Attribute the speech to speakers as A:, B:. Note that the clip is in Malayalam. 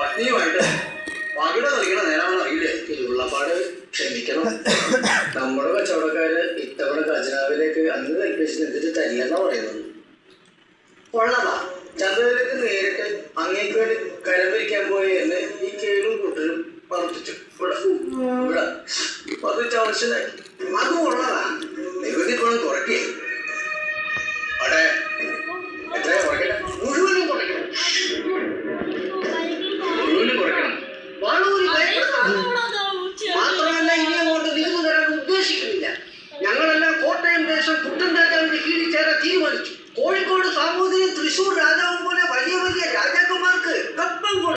A: പത്നിയുമായിട്ട് പകിട കളിക്കണ നേരാണെന്ന് അറിയില്ലേ? ഉള്ളപ്പാട് ക്ഷമിക്കണം. നമ്മുടെ കച്ചവടക്കാര് ഇത്തവണ ഖജനാവിലേക്ക് അന്ന് കൽപ്പിച്ച് നിന്നിട്ട് തരില്ലെന്നാ പറയുന്നത്. കൊള്ളതാ, ചന്ദ്രനിലേക്ക് നേരിട്ട് അങ്ങേക്ക് വേണ്ടി കരം പിരിക്കാൻ പോയ എന്നെ ഈ കേളും കൂട്ടരും പറപ്പിച്ചു. ഇവിടെ ഇവിടെ പതിച്ച് ആവശ്യമായി.